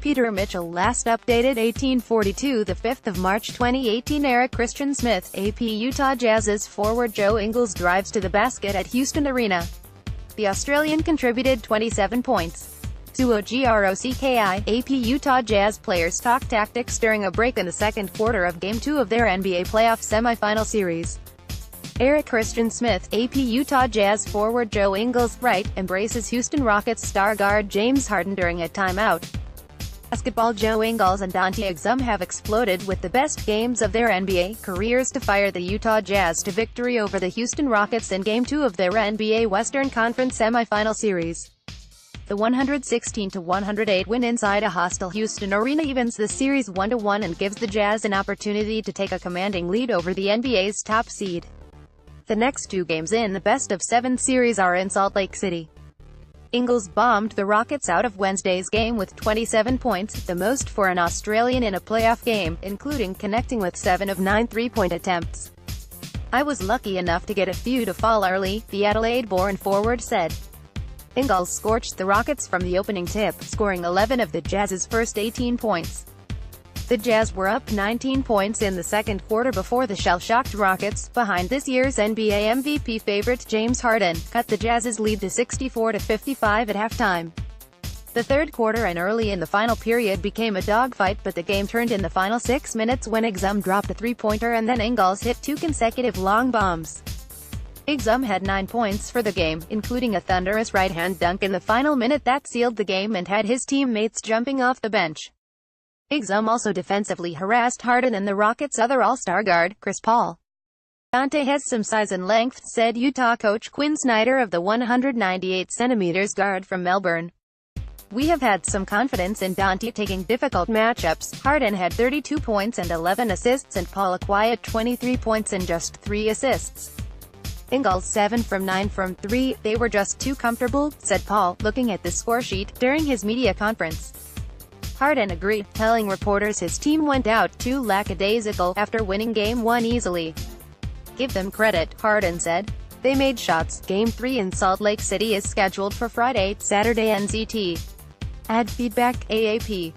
Peter Mitchell last updated 1842. The 5th of March 2018. Eric Christian Smith, AP. Utah Jazz's forward Joe Ingles drives to the basket at Houston Arena. The Australian contributed 27 points. To OGROCKI, AP. Utah Jazz players talk tactics during a break in the second quarter of Game 2 of their NBA playoff semifinal series. Eric Christian Smith, AP. Utah Jazz forward Joe Ingles, right, embraces Houston Rockets star guard James Harden during a timeout. Basketball. Joe Ingles and Dante Exum have exploded with the best games of their NBA careers to fire the Utah Jazz to victory over the Houston Rockets in Game 2 of their NBA Western Conference semifinal series. The 116-108 win inside a hostile Houston arena evens the series 1-1 and gives the Jazz an opportunity to take a commanding lead over the NBA's top seed. The next two games in the best-of-7 series are in Salt Lake City. Ingles bombed the Rockets out of Wednesday's game with 27 points, the most for an Australian in a playoff game, including connecting with 7 of 9 three-point attempts. "I was lucky enough to get a few to fall early," the Adelaide-born forward said. Ingles scorched the Rockets from the opening tip, scoring 11 of the Jazz's first 18 points. The Jazz were up 19 points in the second quarter before the shell-shocked Rockets, behind this year's NBA MVP favorite James Harden, cut the Jazz's lead to 64-55 at halftime. The third quarter and early in the final period became a dogfight, but the game turned in the final 6 minutes when Exum dropped a three-pointer and then Ingles hit 2 consecutive long bombs. Exum had 9 points for the game, including a thunderous right-hand dunk in the final minute that sealed the game and had his teammates jumping off the bench. Exum also defensively harassed Harden and the Rockets' other all-star guard, Chris Paul. "Dante has some size and length," said Utah coach Quinn Snyder of the 198cm guard from Melbourne. "We have had some confidence in Dante taking difficult matchups." Harden had 32 points and 11 assists and Paul acquired 23 points and just 3 assists. Ingles 7 from 9 from 3, "They were just too comfortable," said Paul, looking at the scoresheet, during his media conference. Harden agreed, telling reporters his team went out too lackadaisical after winning Game 1 easily. "Give them credit," Harden said. "They made shots." Game 3 in Salt Lake City is scheduled for Friday, Saturday NZT. Add feedback, AAP.